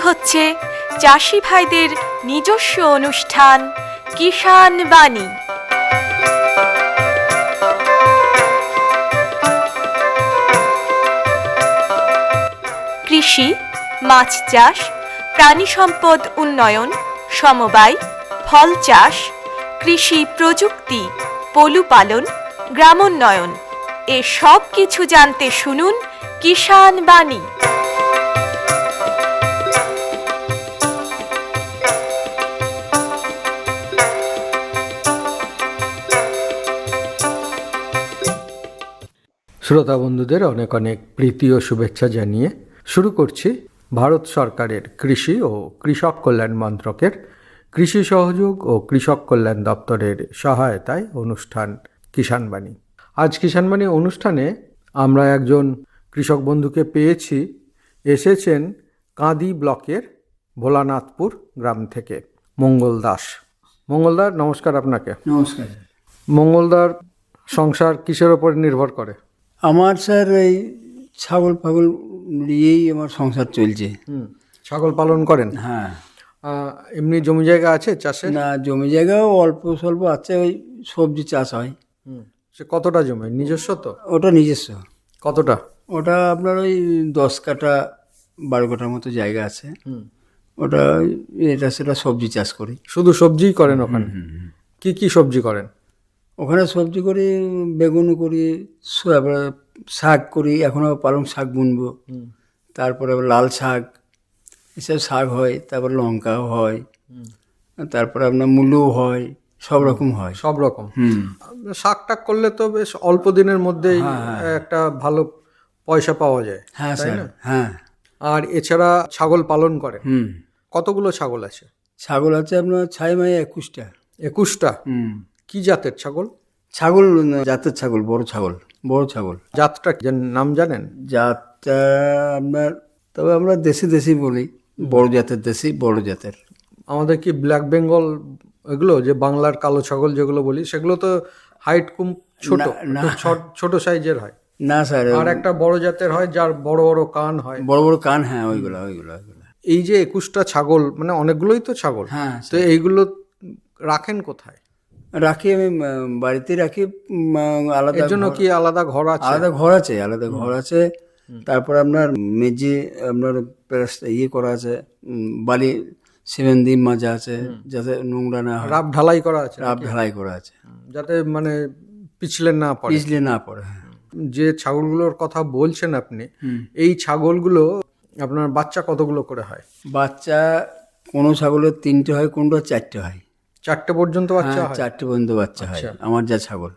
হচ্ছে চাষি ভাইদের নিজস্ব অনুষ্ঠান কিষাণ বাণী। কৃষি, মাছ চাষ, প্রাণী সম্পদ উন্নয়ন, সমবায়, ফল চাষ, কৃষি প্রযুক্তি, পশুপালন, গ্রামোন্নয়ন এ সব কিছু জানতে শুনুন কিষাণ বাণী। শ্রোতা বন্ধুদের অনেক অনেক প্রীতি ও শুভেচ্ছা জানিয়ে শুরু করছি ভারত সরকারের কৃষি ও কৃষক কল্যাণ মন্ত্রকের কৃষি সহযোগ ও কৃষক কল্যাণ দপ্তরের সহায়তায় অনুষ্ঠান কিষাণ বাণী। আজ কিষাণ বাণী অনুষ্ঠানে আমরা একজন কৃষক বন্ধুকে পেয়েছি, এসেছেন কাঁদি ব্লকের ভোলানাথপুর গ্রাম থেকে, মঙ্গল দাস। মঙ্গলদার নমস্কার আপনাকে। নমস্কার। মঙ্গলদার সংসার কিসের ওপর নির্ভর করে? আমার স্যার এই ছাগল ফাগল নিয়েই আমার সংসার চলছে। ছাগল পালন করেন? হ্যাঁ। এমনি জমি জায়গা আছে চাষে? না, জমি জায়গাও অল্প স্বল্প আছে, ওই সবজি চাষ হয়। সে কতটা জমি? নিজস্ব তো? ওটা নিজস্ব। কতটা? ওটা আপনার ওই 10 কাঠা 12 কাঠার মতো জায়গা আছে। ওটা এটা সেটা সবজি চাষ করি। শুধু সবজিই করেন ওখানে? কি কি সবজি করেন ওখানে? সবজি করি, বেগুন করি, শাক করি, এখন আবার পালং শাক বুনবো, তারপরে আবার লাল শাক, এসব শাক হয়, তারপর লঙ্কাও হয়, তারপরে আপনার মূলোও হয়, সব রকম হয়। সব রকম? শাক টাক করলে তো বেশ অল্প দিনের মধ্যেই একটা ভালো পয়সা পাওয়া যায়। হ্যাঁ স্যার। হ্যাঁ। আর এছাড়া ছাগল পালন করেন? কতগুলো ছাগল আছে? ছাগল আছে আপনার 21টা। 21টা? কি জাতের ছাগল? ছাগল জাতের ছাগল, বড় ছাগল। বড় ছাগল। জাতটা নাম জানেন? জাতটা আপনার, তবে আমরা দেশি বলি, বড় জাতের, দেশি বড় জাতের। আমাদের কি ব্ল্যাক বেঙ্গল এগুলো যে বাংলার কালো ছাগল যেগুলো বলি, সেগুলো তো হাইট কম, ছোট সাইজের হয়। না স্যার, আর একটা বড় জাতের হয় যার বড় বড় কান হয়। বড় বড় কান, হ্যাঁ, ওইগুলো। এই যে 21টা ছাগল, মানে অনেকগুলোই তো ছাগল। হ্যাঁ। তো এইগুলো রাখেন কোথায়? রাখি আমি বাড়িতে রাখি, আলাদা। এর জন্য কি আলাদা ঘর আছে? আলাদা ঘর আছে। তারপর আপনার মেঝে আপনার করা আছে, বালি সিমেন্ট দিয়ে মাজা আছে, যাতে নোংরা না হয়। রাব ঢালাই করা আছে? রাব ঢালাই করা আছে, যাতে মানে পিছলে না পড়ে। যে ছাগলগুলোর কথা বলছেন আপনি, এই ছাগলগুলো আপনার বাচ্চা কতগুলো করে হয়? বাচ্চা কোনো ছাগলের 3টে হয়, কোনটা 4টে হয়। 4টে পর্যন্ত বাচ্চা হয়? 4টে পর্যন্ত বাচ্চা হয় আমার যা ছাগল।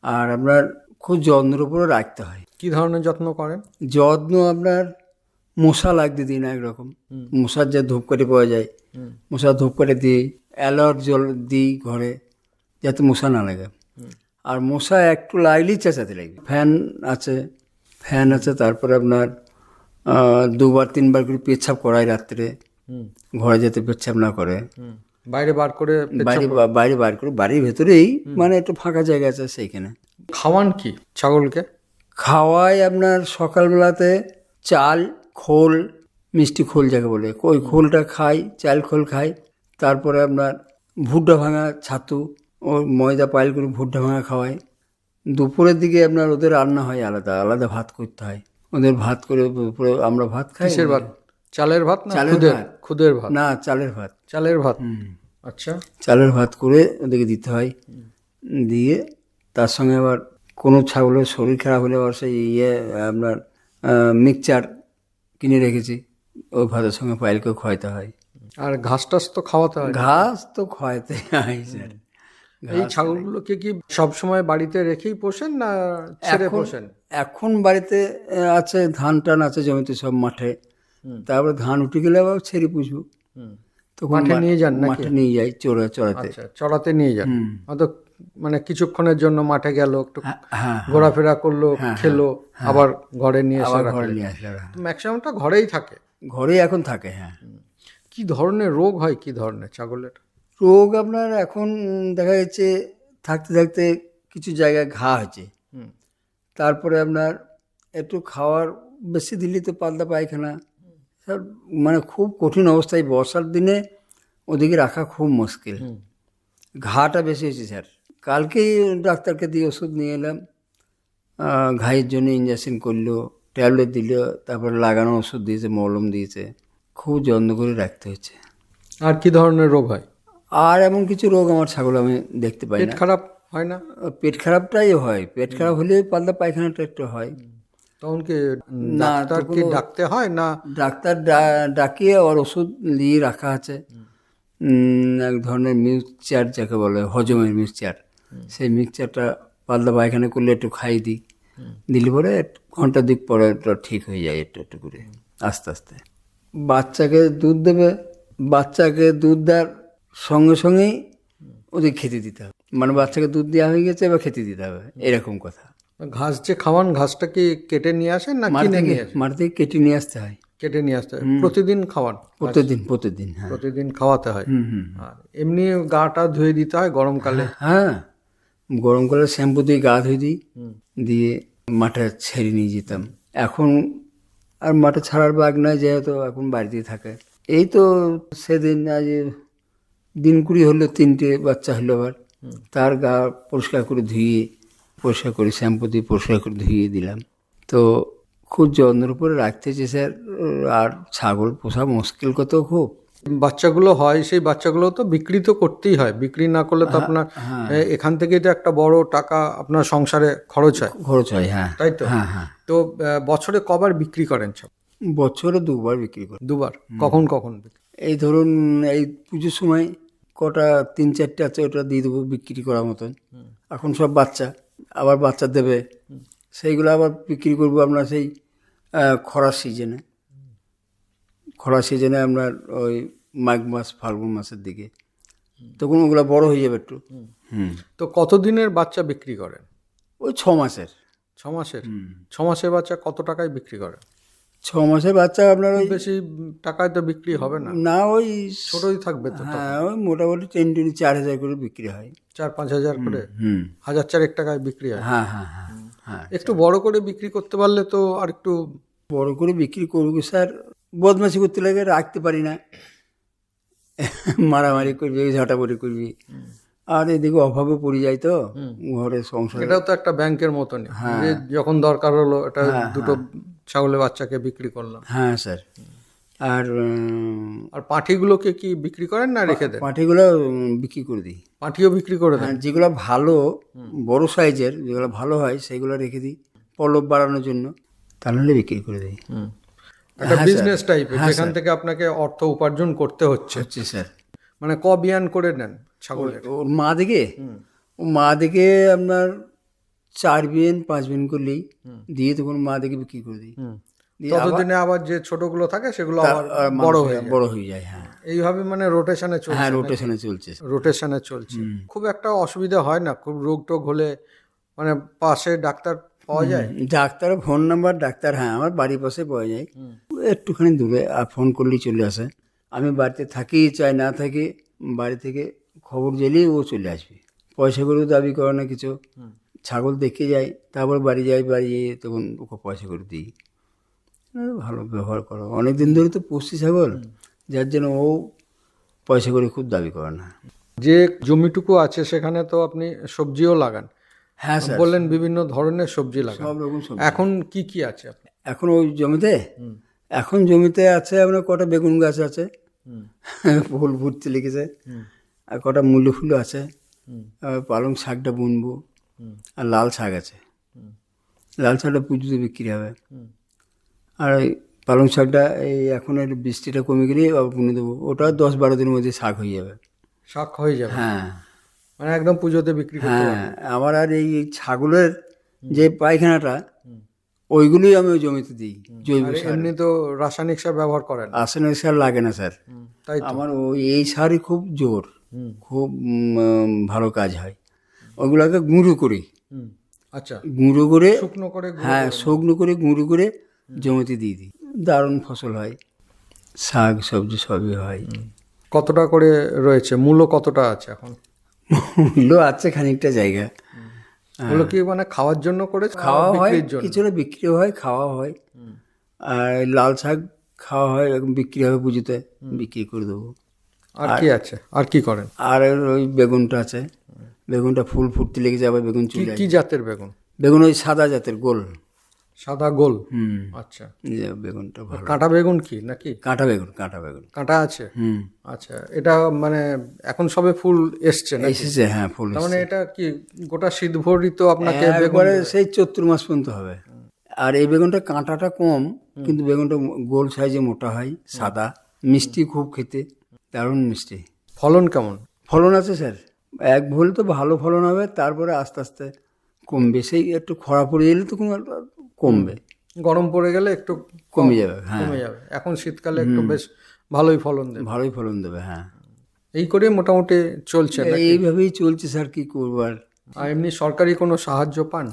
আর আপনার খুব যত্নের উপরে রাখতে হয়। কি ধরনের যত্ন করেন? যত্ন আপনার মশা লাগতে দিই না, একরকম মশার যে ধূপকাঠি পাওয়া যায়, মশার ধূপকাঠি দিই, অ্যালার্ট জল দিই ঘরে, যাতে মশা না লাগে। আর মশা একটু লাগলেই চেঁচাতে লাগবে। ফ্যান আছে। তারপরে আপনার 2-3 বার করে পেচ্ছাপ করাই রাত্রে, ঘরে যাতে পেচ্ছাপ না করে। বাইরে বার করে? বাইরে বার করে, বাড়ির ভেতরেই, মানে একটু ফাঁকা জায়গা আছে সেইখানে। খাওয়ান কি ছাগলকে? খাওয়াই আপনার সকালবেলাতে চাল খোল, মিষ্টি খোল যাকে বলে, ওই খোলটা খাই, চাল খোল খাই। তারপরে আপনার ভুট্টা ভাঙা ছাতু, ওই ময়দা পাইল করে ভুট্টা ভাঙা খাওয়াই। দুপুরের দিকে আপনার ওদের রান্না হয়, আলাদা ভাত করতে হয় ওদের। ভাত করে আমরা ভাত খাই। কিসের ভাত? চালের ভাত না খুদের ভাত? না, চালের ভাত। চালের ভাত? আচ্ছা। চালের ভাত করে ওদেরকে দিতে হয়। দিয়ে তার সঙ্গে আবার কোনো ছাগলের শরীর খারাপ হলে আবার সেই আপনার মিক্সচার কিনে রেখেছি, ওই ভাতের সঙ্গে পাইলকেও খাওয়াতে হয়। আর ঘাস টাস তো খাওয়াতে হয়? ঘাস তো খাওয়াতে হয় স্যার। এই ছাগলগুলোকে কি সবসময় বাড়িতে রেখেই পোষেন না ছেড়ে পোষেন? এখন বাড়িতে আছে, ধান টান আছে জমিতে, সব মাঠে। তারপর ধান উঠে গেলে আবার ছেড়ে পুষবো। তো মাঠে নিয়ে যান? মাঠে নিয়ে যাই চড়াতে। চড়াতে নিয়ে যান? হয়তো মানে কিছুক্ষণের জন্য মাঠে গেল, একটু ঘোরাফেরা করলো, খেলো, আবার ঘরে নিয়ে আসলো। ম্যাক্সিমামটা ঘরেই থাকে? ঘরেই এখন থাকে। হ্যাঁ। কি ধরনের রোগ হয় কি ধরনের ছাগলের? রোগ আপনার এখন দেখা যাচ্ছে থাকতে কিছু জায়গায় ঘা হয়েছে। তারপরে আপনার একটু খাওয়ার বেশি দিলে তো পাতলা পায়খানা, স্যার মানে খুব কঠিন অবস্থায়, বর্ষার দিনে ওদিকে রাখা খুব মুশকিল। ঘাটা বেশি হয়েছে স্যার। কালকেই ডাক্তারকে দিয়ে ওষুধ নিয়ে এলাম, ঘায়ের জন্য ইঞ্জেকশন করলো, ট্যাবলেট দিল, তারপর লাগানো ওষুধ দিয়েছে, মলম দিয়েছে। খুব যত্ন করে রাখতে হচ্ছে। আর কি ধরনের রোগ হয়? আর এমন কিছু রোগ আমার ছাগল আমি দেখতে পাই পেট না। খারাপ হয় না? পেট খারাপটাই হয়, পেট খারাপ হলে পাতলা পায়খানাটা একটু হয়। তখন কি না, ডাক্তার কি ডাকতে হয় না? ডাক্তার ডাকিয়ে ওর ওষুধ দিয়ে রাখা আছে। এক ধরনের মিক্সচার যাকে বলে, হজমের মিক্সচার, সেই মিক্সচারটা পাতলা পায়খানা করলে একটু খাই দিই, দিলে পরে ঘন্টা দিক পরে এটা ঠিক হয়ে যায় একটু একটু করে আস্তে আস্তে। বাচ্চাকে দুধ দেবে, বাচ্চাকে দুধ দেওয়ার সঙ্গে সঙ্গেই ওদের খেতে দিতে হবে, মানে বাচ্চাকে দুধ দেওয়া হয়ে গেছে এবার খেতে দিতে হবে, এরকম কথা। ঘাস যে খাওয়ান, ঘাসটা কি কেটে নিয়ে আসেন না কিনে নিয়ে আসেন? মাঠ থেকে কেটে নিয়ে আসতে হয়। কেটে নিয়ে আসতে হয়। প্রতিদিন খাওয়ান? প্রতিদিন হ্যাঁ। প্রতিদিন খাওয়াতে হয়। আর এমনি গাটা ধুয়ে দিতে হয় গরমকালে? হ্যাঁ, গরমকালে শ্যাম্পু দিয়ে গা ধুয়ে দিই, দিয়ে মাঠে ছেড়ে নিয়ে যেতাম। এখন আর মাঠে ছাড়ার বাগ নয়, যেহেতু এখন বাড়িতেই থাকে। এই তো সেদিন আজ দিন 20 হলো, 3টে বাচ্চা হলো আবার, তার গা পরিষ্কার করে ধুয়ে, পরিষ্কার করে শ্যাম্পু দিয়ে পরিষ্কার করে ধুয়ে দিলাম। তো খুব যত্নের উপরে রাখতে হচ্ছে স্যার। আর ছাগল পোষা মুশকিল কত খুব। বাচ্চাগুলো হয়, সেই বাচ্চাগুলো তো বিক্রি তো করতেই হয়, বিক্রি না করলে তো আপনার এখান থেকেই তো একটা বড় টাকা আপনার সংসারে খরচ হয়। হ্যাঁ, তাই তো? হ্যাঁ। তো বছরে কবার বিক্রি করেন সব? বছরে 2বার বিক্রি করি। 2বার? কখন? এই ধরুন এই পুজোর সময় কটা 3-4টে আছে, ওটা দিয়ে দেবো বিক্রি করার মতন। এখন সব বাচ্চা, আবার বাচ্চা দেবে, সেইগুলো আবার বিক্রি করবো আপনার সেই খরার সিজনে আপনার ওই মাঘ মাস ফাল্গুন মাসের দিকে, তখন ওগুলো বড় হয়ে যাবে একটু। তো কতদিনের বাচ্চা বিক্রি করেন? ওই 6 মাসের। 6 মাসের? 6 মাসের বাচ্চা কত টাকায় বিক্রি করেন? 6 মাসের বাচ্চা আপনার ওই বেশি টাকায় তো বিক্রি হবে না? না, ওই ছোটই থাকবে তো। হ্যাঁ, ওই মোটামুটি 4,000 করে বিক্রি হয়। 4-5 হাজার করে? 1,000 টাকায় বিক্রি হয়? হ্যাঁ। একটু বড় করে বিক্রি করতে পারলে তো আর একটু। বড় করে বিক্রি করবো স্যার, বদমাশি করতে লাগে, রাখতে পারি না, মারামারি করবি, ঝাঁটাপড়ি করবি, আর এদিকে অভাবে পড়ে যায় তো ঘরের সংসার। এটাও তো একটা ব্যাংকের মতনই, যে যখন দরকার হলো এটা দুটো ছাগলের বাচ্চাকে বিক্রি করলাম। হ্যাঁ স্যার। আর পাঁঠিগুলোকে কি বিক্রি করেন না রেখে দেন? পাঁঠিগুলো বিক্রি করে দিই। পাঁঠিও বিক্রি করে দেন? যেগুলো ভালো বড় সাইজের, যেগুলো ভালো হয় সেগুলো রেখে দিই পলব বাড়ানোর জন্য, তাহলে বিক্রি করে দিই। একটা বিজনেস টাইপের, যেখান থেকে আপনাকে অর্থ উপার্জন করতে হচ্ছে স্যার। মানে ক বিয়ান করে নেন ছাগলের? ওর মা দিকে আপনার 4 বিয়ান 5 বিয়ান করলেই দিয়ে তখন মা দিকে বিক্রি করে দিই। ততদিনে আবার যে ছোটগুলো থাকে সেগুলো আবার বড় হয়ে যায়। হ্যাঁ, এইভাবে মানে রোটেশনে চলছে। হ্যাঁ, রোটেশনে চলছে। খুব একটা অসুবিধা হয় না? খুব রোগ টোগ হলে মানে পাশে ডাক্তার পাওয়া যায়? ডাক্তার ফোন নাম্বার, ডাক্তার হ্যাঁ আমার বাড়ির পাশে পাওয়া যায়, একটুখানি দূরে, আর ফোন করলেই চলে আসে। আমি বাড়িতে থাকি চাই না থাকি, বাড়ি থেকে খবর দিলেই ও চলে আসবে। পয়সা করে দাবি করে না কিছু, ছাগল দেখে যায়, তারপর বাড়ি যেয়ে তখন ওকে পয়সা করে দিই। ভালো ব্যবহার করো, অনেকদিন ধরে তো পুষছি ছাগল, যার জন্য ও পয়সা করে খুব দাবি করে না। যে জমিটুকু আছে সেখানে তো আপনি সবজিও লাগান? হ্যাঁ স্যার, বললেন বিভিন্ন ধরনের সবজি লাগান। সব রকম সবজি। এখন কি আছে আপনার? এখন ওই জমিতে আছে আপনার কটা বেগুন গাছ আছে, ফুল ফুটতে লেগেছে, আর কটা মূল্য ফুল আছে, পালং শাকটা বুনবো, আর লাল শাক আছে। লাল শাকটা পুজোতে বিক্রি হবে, আর ওই পালং শাকটা এই এখন একটু বৃষ্টিটা কমে গেলে বুনে দেবো, ওটা 10-12 দিনের মধ্যে শাক হয়ে যাবে। শাক হয়ে যাবে? হ্যাঁ, মানে একদম পুজোতে বিক্রি করতে পারবেন? হ্যাঁ, আমার আর এই ছাগলের যে পায়খানাটা, ওইগুলোই আমি ওই জমিতে দিই, জৈব সার। এমনি তো রাসায়নিক সার ব্যবহার করেন? রাসায়নিক সার লাগে না স্যার, তাই আমার এই সারই খুব জোর, খুব ভালো কাজ হয়। ওগুলোকে গুঁড়ো করি। আচ্ছা, গুঁড়ো করে, শুকনো করে? হ্যাঁ, শুকনো করে গুঁড়ো করে জমিতে দিয়ে দিই, দারুণ ফসল হয়, শাক সবজি সবই হয়। কতটা করে রয়েছে মূল্য? কতটা আছে এখন? মূল্য আছে খানিকটা জায়গা। ওগুলো কি মানে খাওয়ার জন্য করে? খাওয়া হয়, কিছুটা বিক্রি হয়, খাওয়া হয়। আর লাল শাক খাওয়া হয়, এরকম বিক্রি হবে পুজোতে, বিক্রি করে দেবো। আর কি আছে, আর কি করেন? আর ওই বেগুনটা আছে, বেগুনটা ফুল ফুটতে লেগে যাবে, বেগুন কি চলে কি জাতের বেগুন? বেগুন ওই সাদা জাতের গোল। সাদা গোল। আচ্ছা, এই যে বেগুনটা ভালো। কাঁটা বেগুন কি নাকি? কাঁটা বেগুন, কাঁটা বেগুন। কাঁটা আছে? আচ্ছা, এটা মানে এখন সবে ফুল এসছে নাকি? এসেছে, হ্যাঁ, ফুল তার মানে এটা কি গোটা শীত ভরি তো আপনাকে বেগুন একবারে সেই চৈত্র মাস পর্যন্ত হবে। আর এই বেগুনটা কাঁটাটা কম, কিন্তু বেগুনটা গোল সাইজে মোটা হয়, সাদা, মিষ্টি খুব খেতে, দারুণ মিষ্টি। ফলন কেমন? ফলন আছে স্যার, এক ভুল তো ভালো ফলন হবে, তারপরে আস্তে আস্তে কমবে। সেই একটু খরা পড়ে গেলে তো কমবে, গরম পড়ে গেলে একটু কমে যাবে। হ্যাঁ, কমে যাবে। এখন শীতকালে একটু বেশ ভালোই ফলন দেবে। ভালোই ফলন দেবে। হ্যাঁ, এই করে মোটামুটি চলছে নাকি? এইভাবেই চলছে স্যার, কি করবো আর। আর এমনি সরকারি কোনো সাহায্য পান?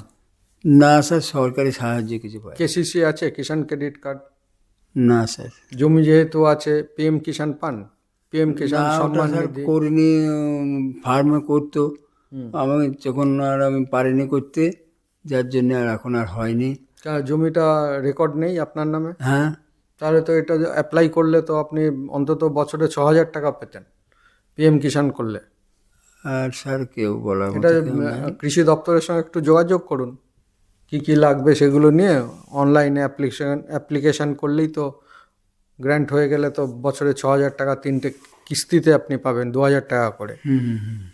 না স্যার, সরকারি সাহায্য কিছু পাই কেসিসি আছে, কিষাণ ক্রেডিট কার্ড? না স্যার। জমি যেহেতু আছে, পিএম কিষাণ পান? পিএম কিষাণ সম্মান নিধি? করিনি, ফার্মে করতো, আমি যখন আর আমি পারিনি করতে, যার জন্য আর এখন আর হয়নি। জমিটা রেকর্ড নেই আপনার নামে? হ্যাঁ, তাহলে তো এটা অ্যাপ্লাই করলে তো আপনি অন্তত বছরে 6,000 টাকা পেতেন পিএম কিষাণ করলে। আর স্যার কেউ বলার মতো এটা কেউ নেই। কৃষি দপ্তরের সঙ্গে একটু যোগাযোগ করুন, কি কি লাগবে সেগুলো নিয়ে অনলাইনে অ্যাপ্লিকেশন করলেই তো গ্র্যান্ট হয়ে গেলে তো বছরে 6,000 টাকা 3টে কিস্তিতে আপনি পাবেন 2,000 টাকা করে,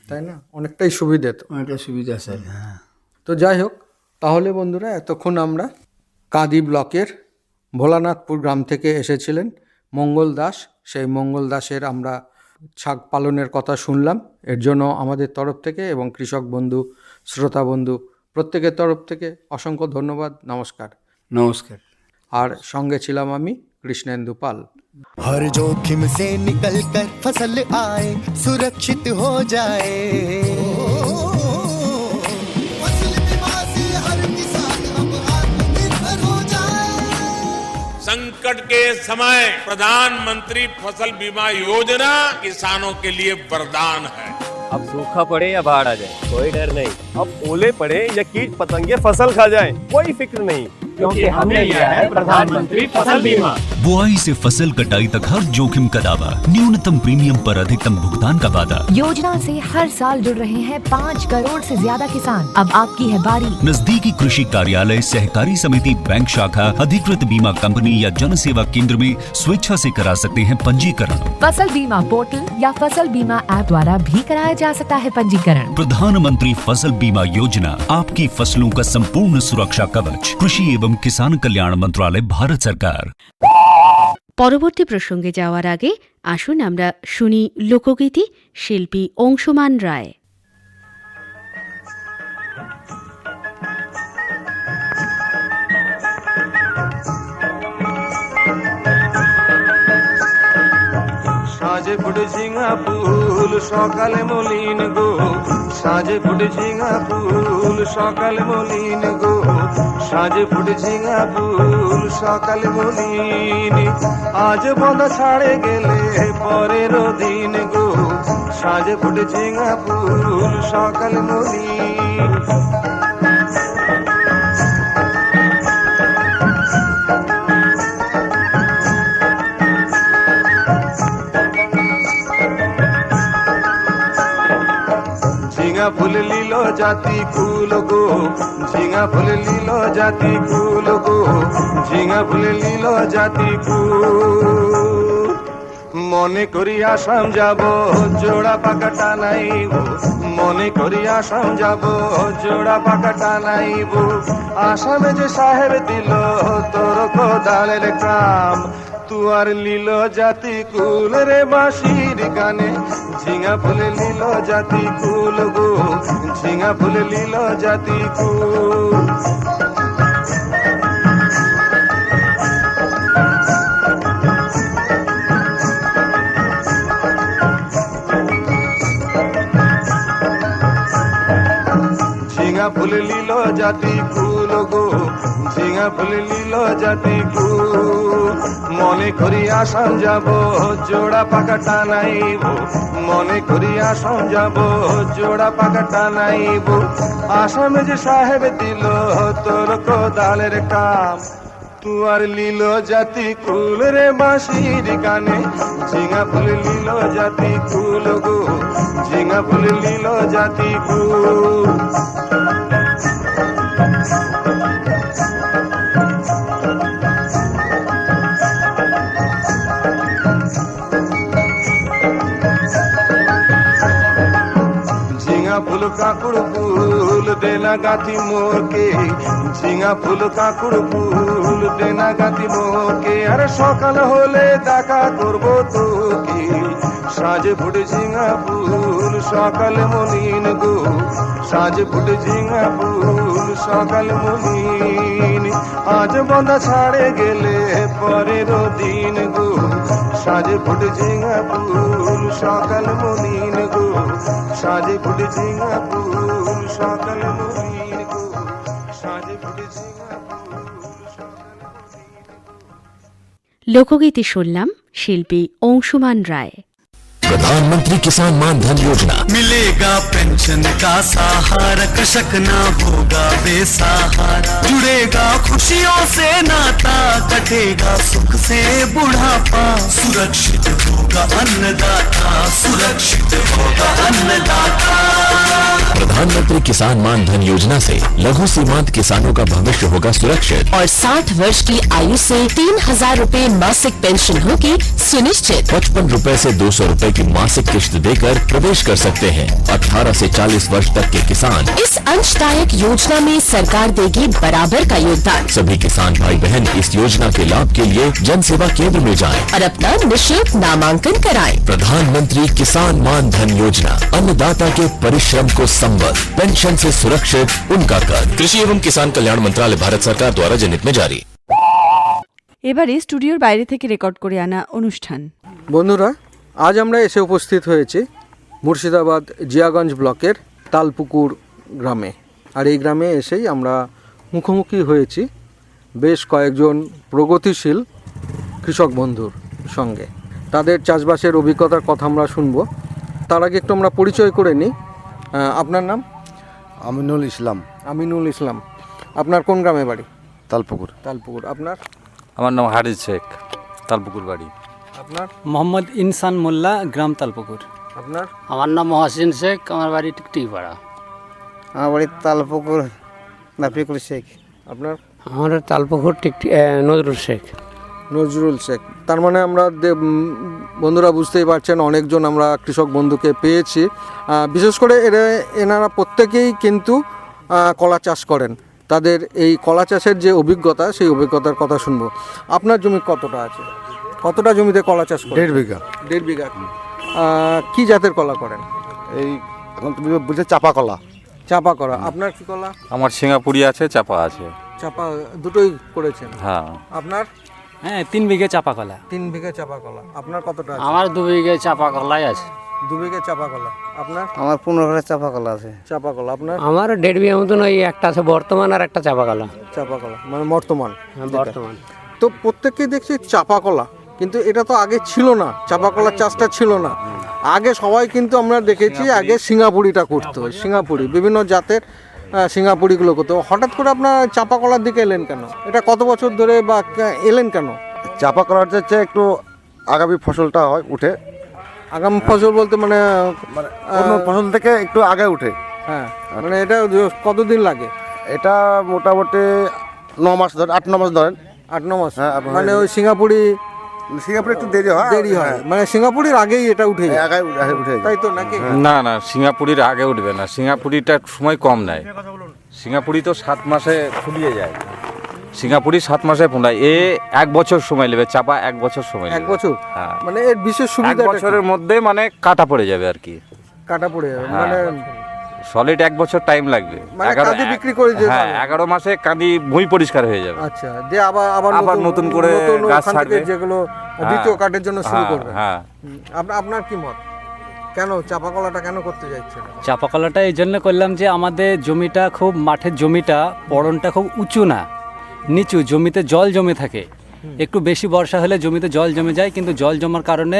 তাই না? অনেকটাই সুবিধে তো। অনেকটা সুবিধা স্যার। হ্যাঁ, তো যাই হোক, তাহলে বন্ধুরা, এতক্ষণ আমরা কাঁদি ব্লকের ভোলানাথপুর গ্রাম থেকে এসেছিলেন মঙ্গল দাস। সেই মঙ্গল দাসের আমরা ছাগ পালনের কথা শুনলাম। এর জন্য আমাদের তরফ থেকে এবং কৃষক বন্ধু, শ্রোতা বন্ধু প্রত্যেকের তরফ থেকে অসংখ্য ধন্যবাদ। নমস্কার। নমস্কার। আর সঙ্গে ছিলাম আমি কৃষ্ণেন্দু পাল। हर जोखिम से निकल कर फसल आए, सुरक्षित हो जाए, फसल बीमा से हर किसान अब आत्मनिर्भर हो जाए। संकट के समय प्रधानमंत्री फसल बीमा योजना किसानों के लिए वरदान है। अब सूखा पड़े या बाढ़ आ जाए, कोई डर नहीं। अब ओले पड़े या कीट पतंगे फसल खा जाए, कोई फिक्र नहीं, क्योंकि हमने लिया है प्रधानमंत्री फसल बीमा। बुआई से फसल कटाई तक हर जोखिम का दावा, न्यूनतम प्रीमियम पर अधिकतम भुगतान का वादा। योजना से हर साल जुड़ रहे हैं 5 करोड़ से ज्यादा किसान। अब आपकी है बारी। नजदीकी कृषि कार्यालय, सहकारी समिति, बैंक शाखा, अधिकृत बीमा कंपनी या जन सेवा केंद्र में स्वेच्छा से करा सकते हैं पंजीकरण। फसल बीमा पोर्टल या फसल बीमा ऐप द्वारा भी कराया जा सकता है पंजीकरण। प्रधानमंत्री फसल बीमा योजना, आपकी फसलों का संपूर्ण सुरक्षा कवच। कृषि एवं किसान कल्याण मंत्रालय, भारत सरकार। পরবর্তী প্রসঙ্গে যাওয়ার আগে আসুন আমরা শুনি লোকগীতি, শিল্পী অংশুমান রায়। সাজে ফুটে ঝিঙা ফুল সকালে মলিন গো, সাজে ফুটে ঝিঙা ফুল সকালে মলিন গো, সাজে ফুটে ঝিঙা ফুল সকালে মলিন। আজ বন্ধ ছাড়ে গেলে পরের দিন গো, সাজে ফুটে ঝিঙা ফুল সকালে মলিন। ঝিঙা ফুল লীল জাতি কুল গো, ঝিঙা ফুল লীল জাতি কুল গো, ঝিঙা ফুল লীল জাতি কুল। মনে করি আসাম যাব জোড়া পাকা টানাইব, মনে করি আসাম যাব জোড়া পাকা টানাইব। আসামে যে সাহেব দিল তোর কোদালের কাম, তুয়ার লীল জাতি কুল রে বাঁশির গানে। ঝিঙা ফুল লীল জাতি কুল গো, ঝিঙা ফুল লীল জাতি কুল। ঝিঙা ফুল লীল জাতি কুল গো, ঝিঙা ফুল লীল জাতি কুল। মনে করি আসাম যাব জোড়া পাকা টানাইব, মনে করি আসাম যাব জোড়া পাকা টানাইব। আসামে যে সাহেব দিল তোর কোদালের কাম, তুয়ার লীল জাতি কুল রে বাঁশির গানে ঝিঙা ফুল লীল জাতি কুল গো ঝিঙা ফুল লীল জাতি কুল ফুল কাকুড় ফুল দেনা গাথি মোকে ঝিঙা ফুল কাকুড় ফুল দেনা গাথি মোকে আর সকাল হলে দেখা করবো তোকে সাজে ফুটে ঝিঙা ফুল সকাল মলিন গো সাজে ফুটে ঝিঙা ফুল সকাল মলিন আজ বন্ধা ছাড়ে গেলে পরের দিন গো সাজে ফুটে ঝিঙা ফুল সকাল মলিন গো সাজে ফুটে ঝিঙা ফুল সকাল মলিন গো সাজে ফুটে ঝিঙা ফুল সকাল লোকগীতি শুনলাম শিল্পী অংশুমান রায়। प्रधानमंत्री किसान मान धन योजना। मिलेगा पेंशन का सहारा कृषक ना होगा बेसहारा जुड़ेगा खुशियों से नाता कटेगा सुख से बुढ़ापा सुरक्षित होगा अन्नदाता सुरक्षित होगा अन्नदाता। प्रधानमंत्री किसान मान धन योजना से लघु सीमांत किसानों का भविष्य होगा सुरक्षित और 60 वर्ष की आयु से 3,000 रूपए मासिक पेंशन होगी सुनिश्चित। 55 रूपए से 200 रूपए की मासिक किश्त देकर प्रवेश कर सकते हैं। 18 से 40 वर्ष तक के किसान इस अंशदायक योजना में सरकार देगी बराबर का योगदान। सभी किसान भाई बहन इस योजना के लाभ के लिए जन सेवा केंद्र में जाएं और अपना निःशुल्क नामांकन कराएं। प्रधानमंत्री किसान मान धन योजना अन्नदाता के परिश्रम को संबल पेंशन से सुरक्षित उनका कर। कृषि एवं किसान कल्याण मंत्रालय भारत सरकार द्वारा जनहित में जारी। এবারে স্টুডিওর বাইরে থেকে রেকর্ড করে আনা অনুষ্ঠান। বন্ধুরা, আজ আমরা এসে উপস্থিত হয়েছি মুর্শিদাবাদ জিয়াগঞ্জ ব্লকের তালপুকুর গ্রামে। আর এই গ্রামে এসেই আমরা মুখোমুখি হয়েছি বেশ কয়েকজন প্রগতিশীল কৃষক বন্ধুর সঙ্গে। তাদের চাষবাসের অভিজ্ঞতার কথা আমরা শুনবো। তার আগে একটু আমরা পরিচয় করে নিই। আপনার নাম? আমিনুল ইসলাম। আমিনুল ইসলাম। আপনার কোন গ্রামে বাড়ি? তালপুকুর। তালপুকুর। আপনার? আমার নাম হারিস শেখ, তালপুকুর বাড়ি। আপনার? মোহাম্মদ ইনসান মোল্লা, গ্রাম তালপুকুর। আপনার? আমার নাম মহসিন শেখ, আমার বাড়ি টিকটিপাড়া। আমার বাড়ি তালপুকুর নাফিকুল শেখ। আপনার? আমার তালপুকুর নজরুল শেখ। নজরুল শেখ। তার মানে আমরা বন্ধুরা বুঝতেই পারছেন অনেকজন আমরা কৃষক বন্ধুকে পেয়েছি। বিশেষ করে এনারা প্রত্যেকেই কিন্তু কলা চাষ করেন। তাদের এই কলা চাষের যে অভিজ্ঞতা, সেই অভিজ্ঞতার কথা শুনবো। আপনার জমি কতটা আছে? কতটা জমিতে কলা চাষ করেন? 1.5 বিঘা। 1.5 বিঘা। কি জাতের কলা করেন? এই এখন তুমি বলছো চাপা কলা। চাপা কলা। আপনার কি কলা? আমার সিঙ্গাপুরি আছে, চাপা আছে। চাপা দুটোই করেছেন? হ্যাঁ। আপনার? হ্যাঁ, 3 বিঘা চাপা কলা। 3 বিঘা চাপা কলা। আপনার কতটা আছে? আমার 2 বিঘা চাপা কলাই আছে। 2 বিঘা চাপা কলা। আপনার? আমার 15 বিঘা চাপা কলা আছে। চাপা কলা। আপনার? আমার 1.5 বিঘা মতন ওই একটা আছে বর্তমান আর একটা চাপা কলা। চাপা কলা মানে বর্তমান? বর্তমান। তো প্রত্যেককেই দেখছি চাপা কলা, কিন্তু এটা তো আগে ছিল না, চাপা কলার চাষটা ছিল না। আগে সবাই কিন্তু আমরা দেখেছি আগে সিঙ্গাপুরিটা করতো, সিঙ্গাপুরি বিভিন্ন জাতের সিঙ্গাপুরিগুলো করতো। হঠাৎ করে আপনার চাপা কলার দিকে এলেন কেন? এটা কত বছর ধরে বা এলেন কেন? চাপা কলার হচ্ছে একটু আগামী ফসলটা হয় উঠে। আগামী ফসল বলতে মানে অন্য ফসল থেকে একটু আগে উঠে। হ্যাঁ, মানে এটা কতদিন লাগে? এটা মোটামুটি 9 মাস ধরে, 8-9 মাস ধরেন। 8-9 মাস। মানে ওই সিঙ্গাপুরি একটু দেরি হয়। দেরি হয় মানে সিঙ্গাপুরির আগেই এটা উঠে যায়। আগে উঠে যায়, তাই তো নাকি? না না, সিঙ্গাপুরির আগে উঠবে না। সিঙ্গাপুরিটা সময় কম নেয়। সিঙ্গাপুরি তো 7 মাসে ফুলিয়ে যায়। সিঙ্গাপুরি 7 মাসে ফোলায়। 1 বছর সময় নেবে। চাপা 1 বছর সময়। 1 বছর? হ্যাঁ। মানে এর বিশেষ সুবিধা 1 বছরের মধ্যে মানে কাটা পড়ে যাবে আর কি। কাটা পড়ে যাবে মানে সলিড 1 বছর টাইম লাগবে। মানে কাঁদি বিক্রি করে দিতে হবে। 11 মাসে কাঁদি ভুঁই পরিষ্কার হয়ে যাবে। আচ্ছা, দিয়ে আবার নতুন করে গাছ ছাড়বে, যেগুলো দ্বিতীয় কাটের জন্য শুরু করবে। হ্যাঁ। আপনার কি মত? কেন চাপা কলাটা কেন করতে যাচ্ছেন? চাপা কলাটা এই জন্য করলাম যে আমাদের জমিটা খুব, মাঠের জমিটা পড়নটা খুব উঁচু না, নিচু। জমিতে জল জমে থাকে। একটু বেশি বর্ষা হলে জমিতে জল জমে যায়, কিন্তু জল জমার কারণে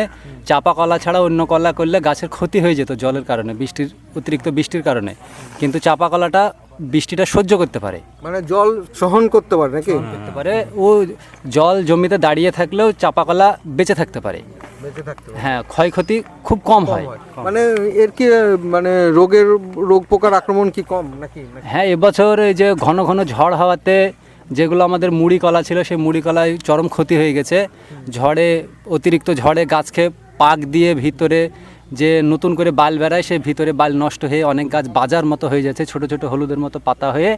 চাপা কলা ছাড়া অন্য কলা করলে গাছের ক্ষতি হয়ে যেত জলের কারণে, অতিরিক্ত বৃষ্টির কারণে। কিন্তু চাপা কলাটা বৃষ্টিটা সহ্য করতে পারে, মানে জল সহন করতে পারে নাকি? করতে পারে। ও জল জমিতে দাঁড়িয়ে থাকলেও চাপা কলা বেঁচে থাকতে পারে। বেঁচে থাকতে পারে। হ্যাঁ, ক্ষয়ক্ষতি খুব কম হয়। মানে এর কি মানে রোগ পোকার আক্রমণ কি কম নাকি? হ্যাঁ, এবছর এই যে ঘন ঘন ঝড় হওয়াতে যেগুলো আমাদের মুড়ি কলা ছিল সেই মুড়ি কলায় চরম ক্ষতি হয়ে গেছে। অতিরিক্ত ঝড়ে গাছকে পাক দিয়ে ভিতরে যে নতুন করে বাল বেড়ায় সেই ভিতরে বাল নষ্ট হয়ে অনেক গাছ বাজার মতো হয়ে যাচ্ছে, ছোট ছোট হলুদের মতো পাতা হয়ে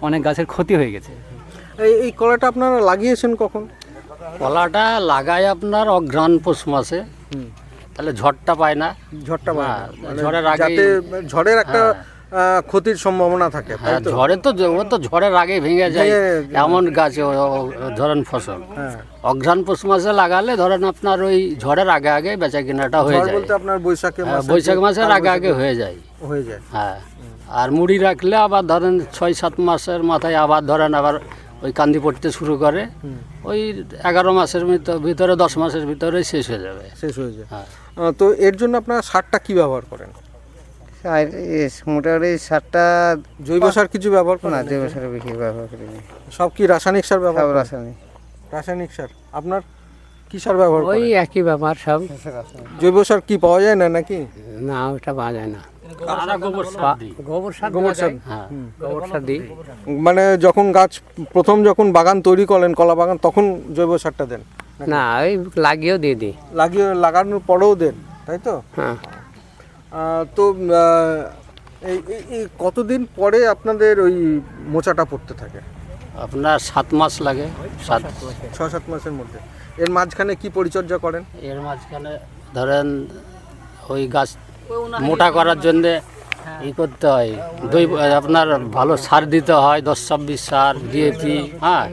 অনেক গাছের ক্ষতি হয়ে গেছে। এই কলাটা আপনারা লাগিয়েছেন কখন? কলাটা লাগায় আপনার অঘ্রাণ পৌষ মাসে, তাহলে ঝড়টা পায় না। ঝড়টা পায় না, মানে ঝড়ের আগে, যাতে ঝড়ের একটা ক্ষতির সম্ভাবনা থাকে। হ্যাঁ, ঝড়ে তো ঝড়ের আগে ভেঙে যায় এমন গাছ ধরেন ফসল। অঘ্রাণ পৌষ মাসে লাগালে ধরেন আপনার ওই ঝড়ের আগে আগে বেচা কেনাটা হয়ে যায়। বলতে আপনার বৈশাখ মাসের আগে আগে হয়ে যায়। হ্যাঁ, আর মুড়ি রাখলে আবার ধরেন 6-7 মাসের মাথায় আবার ধরেন আবার ওই কান্দি পড়তে শুরু করে, ওই 11 মাসের ভিতরে 10 মাসের ভিতরে শেষ হয়ে যাবে। হ্যাঁ, তো এর জন্য আপনারা সারটা কি ব্যবহার করেন? মোটামুটি সারটা জৈব সার কিছু ব্যবহার করেন? না, জৈব সার বেশি ব্যবহার করি না। সব কি রাসায়নিক সার ব্যবহার? রাসায়নিক সার। আপনার কি সার ব্যবহার করেন? ওই একই ব্যাপার সব। জৈব সার কি পাওয়া যায় না নাকি? না, ওটা পাওয়া যায় না। গোবর সার দিই। মানে যখন প্রথম বাগান তৈরি করেন, কলা বাগান, তখন জৈব সারটা দেন? না, ওই লাগিয়েও দিয়ে দিই। লাগানোর পরেও দেন, তাই তো? হ্যাঁ। তো এই কতদিন পরে আপনাদের ওই মোচাটা পড়তে থাকে? আপনার 7 মাস লাগে, 6-7 মাসের মধ্যে। এর মাঝখানে কি পরিচর্যা করেন? এর মাঝখানে ধরেন ওই গাছ মোটা করার জন্যে করতে হয়, আপনার ভালো সার দিতে হয়, 10-26 সার, ডিএপি। হ্যাঁ,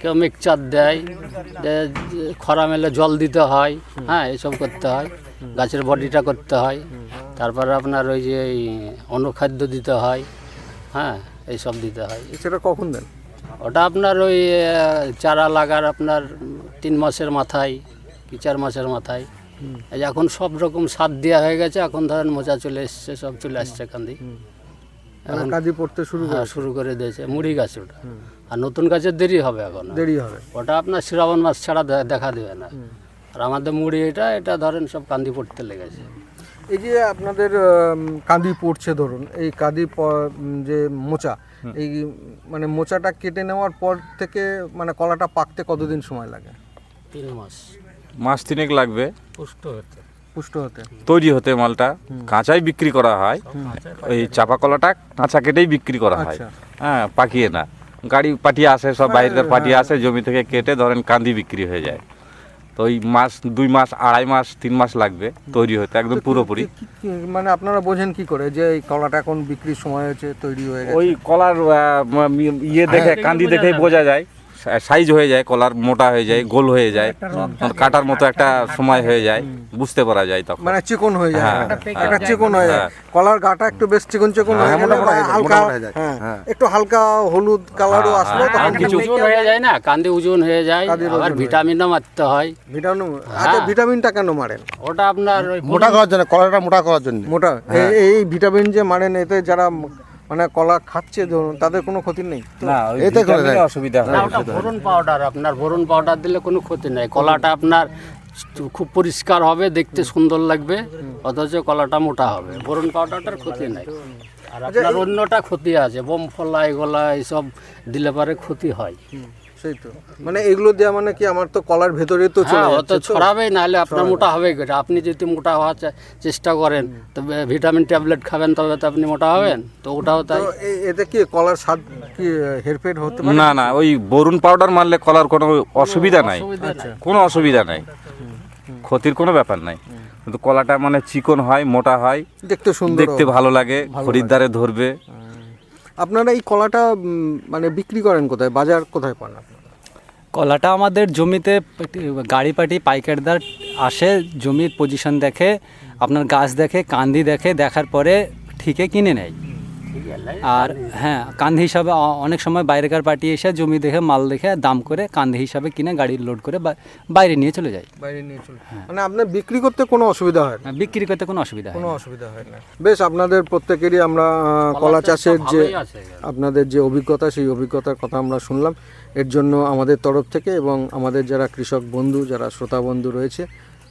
কেউ মিক্সচার দেয়, খরা মেলে জল দিতে হয়। হ্যাঁ, এইসব করতে হয়, গাছের বডিটা করতে হয়। তারপরে আপনার ওই যে অনুখাদ্য দিতে হয়। হ্যাঁ, এইসব দিতে হয়। সেটা কখন দেন? ওটা আপনার ওই চারা লাগার আপনার 3 মাসের মাথায় কি 4 মাসের মাথায়। এখন সব রকম সার দেওয়া হয়ে গেছে, এখন ধরেন মোচা চলে এসছে, সব চলে আসছে কান্দি। এখন কাঁদি পড়তে শুরু করে দিয়েছে মুড়ি গাছ ওটা। আর নতুন গাছের দেরি হবে, এখন দেরি হবে। ওটা আপনার শ্রাবণ মাস ছাড়া দেখা দেবে না। আর আমাদের মুড়ি এটা ধরেন সব কান্দি পড়তে লেগেছে। এই যে আপনাদের কাঁদি পড়ছে, ধরুন এই কাঁদি যে মোচা, এই মানে মোচাটা কেটে নেওয়ার পর থেকে মানে কলাটা পাকতে কতদিন সময় লাগে? 3 মাস। মাস 3 লাগবে পুষ্ট হতে তৈরি হতে। মালটা কাঁচাই বিক্রি করা হয়, ওই চাপা কলাটা কাঁচা কেটেই বিক্রি করা হয়। হ্যাঁ, পাকিয়ে না। গাড়ি পাঠিয়ে আসে, সব বাইরের পাঠিয়ে আসে, জমি থেকে কেটে ধরেন কাঁদি বিক্রি হয়ে যায়। তো ওই মাস 2 মাস 2.5 মাস 3 মাস লাগবে তৈরি হতে একদম পুরোপুরি। মানে আপনারা বোঝেন কি করে যে এই কলাটা এখন বিক্রির সময় হয়েছে, তৈরি হয়ে গেছে? ওই কলার দেখে, কান্দি দেখে বোঝা যায়। সাইজ হয়ে যায়, কলার মোটা হয়ে যায়, গোল হয়ে যায়, কাটার মতো একটা সময় হয়ে যায়, বুঝতে পারা যায় তখন। মানে চিকন হয়ে যায়, একটা চিকন হয়ে যায়। কলার গাটা একটু বেশ চিকন হয়ে গেলে হালকা, একটু হালকা হলুদ কালারও আসলো, তখন কিছু ওজন হয়ে যায় না, কান্দি ওজন হয়ে যায়। আবার ভিটামিনও মারতে হয়। আচ্ছা, ভিটামিনটা কেন মারেন? ওটা আপনার মোটা করার জন্য, কলাটা মোটা করার জন্য। এই ভিটামিন যে মারেন, এতে যারা মানে কলা খাচ্ছে ধরুন, তাদের কোনো ক্ষতি নেই? এতে অসুবিধা হয়। বোরন পাউডার, আপনার বোরন পাউডার দিলে কোনো ক্ষতি নেই। কলাটা আপনার খুব পরিষ্কার হবে, দেখতে সুন্দর লাগবে, অথচ কলাটা মোটা হবে। বোরন পাউডারটার ক্ষতি নেই। আর আপনার অন্যটা ক্ষতি আছে, বোম ফলা এগুলা এইসব দিলে পারে ক্ষতি হয়। সেই তো, মানে এগুলো দেওয়া মানে কি আমার তো কলার ভেতরে তো ছড়াবেই, নাহলে আপনার মোটা হবে। আপনি যদি মোটা হওয়ার চেষ্টা করেন, তবে ভিটামিন ট্যাবলেট খাবেন, তবে তো আপনি মোটা হবেন। তো ওটাও তাই। এতে কি কলার স্বাদ কি হেরফের হতে পারে? না, ওই বোরন পাউডার মারলে কলার কোনো অসুবিধা নাই, কোনো অসুবিধা নাই, ক্ষতির কোনো ব্যাপার নাই। কিন্তু কলাটা মানে চিকন হয়, মোটা হয়, দেখতে সুন্দর, দেখতে ভালো লাগে, খরিদ্দারে ধরবে। আপনারা এই কলাটা মানে বিক্রি করেন কোথায়, বাজার কোথায় পান? কলাটা আমাদের জমিতে গাড়ি পাটি পাইকারদার আসে, জমির পজিশন দেখে, আপনার গাছ দেখে, কান্দি দেখে, দেখার পরে ঠিকে কিনে নেয়। আর হ্যাঁ কান্ধি হিসাবে অনেক সময় বাইরেকার পার্টি এসে জমি দেখে মাল দেখে দাম করে কান্ধি হিসাবে কিনে গাড়ি লোড করে বাইরে নিয়ে চলে যায়। বাইরে নিয়ে চলে, মানে আপনার বিক্রি করতে কোনো অসুবিধা হয় না? বিক্রি করতে কোনো অসুবিধা হয় কোনো অসুবিধা হয় না। বেশ, আপনাদের প্রত্যেকেরই আমরা কলা চাষের যে আপনাদের যে অভিজ্ঞতা, সেই অভিজ্ঞতার কথা আমরা শুনলাম। এর জন্য আমাদের তরফ থেকে এবং আমাদের যারা কৃষক বন্ধু, যারা শ্রোতা বন্ধু রয়েছে,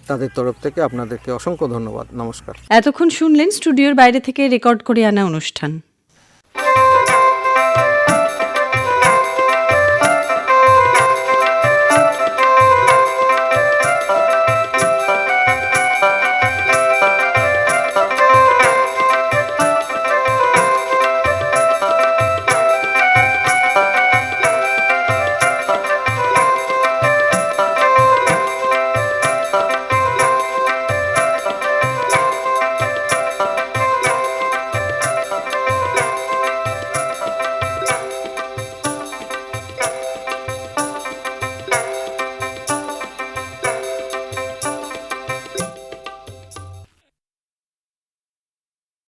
তাদের তরফ থেকে আপনাদেরকে অসংখ্য ধন্যবাদ। নমস্কার। এতক্ষণ শুনলেন স্টুডিওর বাইরে থেকে রেকর্ড করে আনা অনুষ্ঠান।